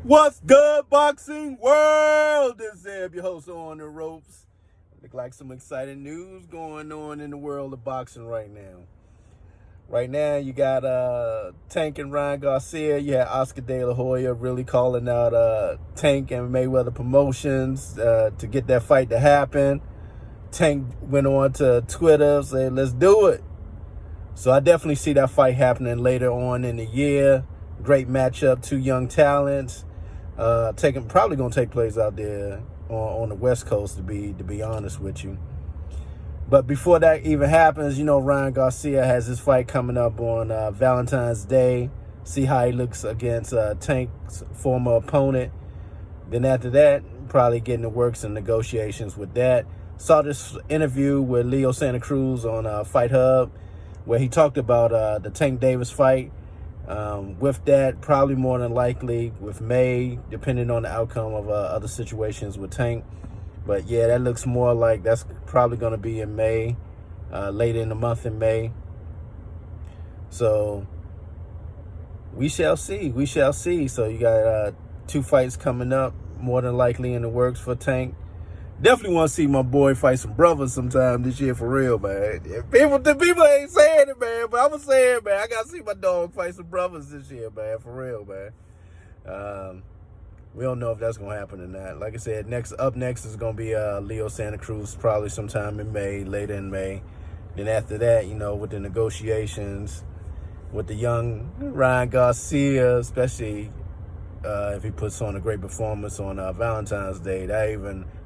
What's good, boxing world? This is Zeb, your host on the ropes. Look like some exciting news going on in the world of boxing right now. Right now, you got Tank and Ryan Garcia. You had Oscar De La Hoya really calling out Tank and Mayweather Promotions to get that fight to happen. Tank went on to Twitter, said, let's do it. So I definitely see that fight happening later on in the year. Great matchup, two young talents. Probably gonna take place out there on the West Coast, to be honest with you. But before that even happens, you know, Ryan Garcia has his fight coming up on Valentine's Day. See how he looks against Tank's former opponent. Then after that, probably getting the works and negotiations with that. Saw this interview with Leo Santa Cruz on Fight Hub, where he talked about the Tank Davis fight. With that, probably more than likely with May, depending on the outcome of other situations with Tank. But yeah, that looks more like that's probably going to be in May, later in the month in May. So we shall see. We shall see. So you got two fights coming up, more than likely in the works for Tank. Definitely want to see my boy fight some brothers sometime this year, for real, man. The people ain't saying it, man, but I'm going to say it, man. I got to see my dog fight some brothers this year, man, for real, man. We don't know if that's going to happen or not. Like I said, up next is going to be Leo Santa Cruz, probably sometime in May, later in May. Then after that, you know, with the negotiations, with the young Ryan Garcia, especially if he puts on a great performance on Valentine's Day,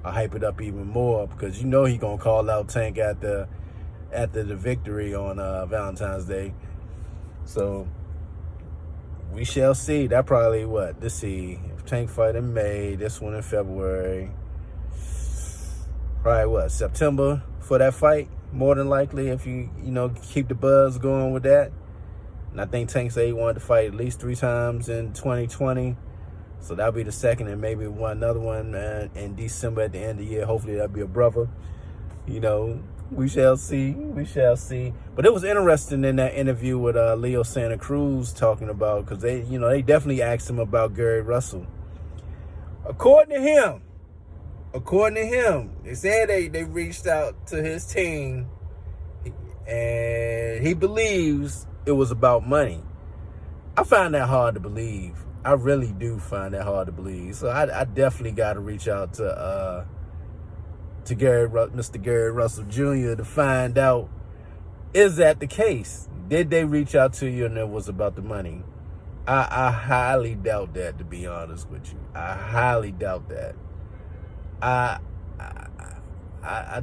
I hype it up even more, because you know he gonna call out Tank after the victory on Valentine's Day. So we shall see. That probably let's see, if Tank fight in May, this one in February, probably September for that fight, more than likely, if you keep the buzz going with that. And I think Tank said he wanted to fight at least 3 times in 2020. So that'll be the second, and maybe another one in December at the end of the year. Hopefully that'll be a brother. You know, we shall see. We shall see. But it was interesting in that interview with Leo Santa Cruz talking about, because they definitely asked him about Gary Russell. According to him, they said they reached out to his team, and he believes it was about money. I find that hard to believe. I really do find that hard to believe. So I definitely got to reach out to Mr. Gary Russell Jr. to find out, is that the case? Did they reach out to you and it was about the money? I highly doubt that, to be honest with you. I highly doubt that. I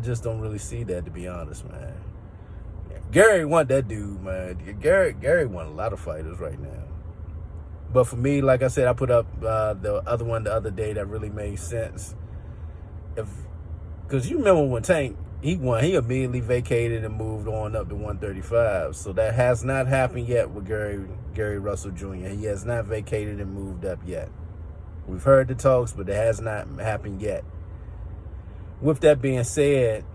just don't really see that, to be honest, man. Gary want that dude, man. Gary want a lot of fighters right now. But for me, like I said, I put up the other one the other day that really made sense. Because you remember when Tank, he won, he immediately vacated and moved on up to 135. So that has not happened yet with Gary Russell Jr. He has not vacated and moved up yet. We've heard the talks, but it has not happened yet. With that being said,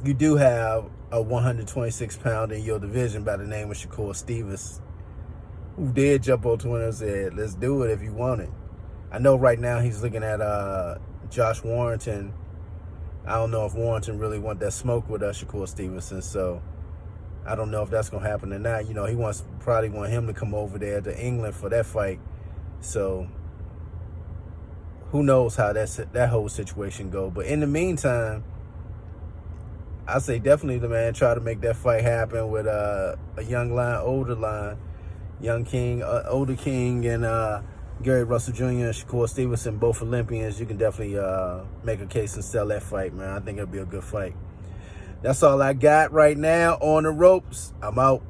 you do have a 126-pounder in your division by the name of Shakur Stevens, who did jump on Twitter and said, let's do it if you want it. I know right now he's looking at Josh Warrington. I don't know if Warrington really want that smoke with Shakur Stevenson, so I don't know if that's going to happen or not. You know, he probably want him to come over there to England for that fight. So who knows how that whole situation go. But in the meantime, I say definitely the man try to make that fight happen with a young line, older line. Young King, older King, and Gary Russell Jr. and Shakur Stevenson, both Olympians. You can definitely make a case and sell that fight, man. I think it'll be a good fight. That's all I got right now on the ropes. I'm out.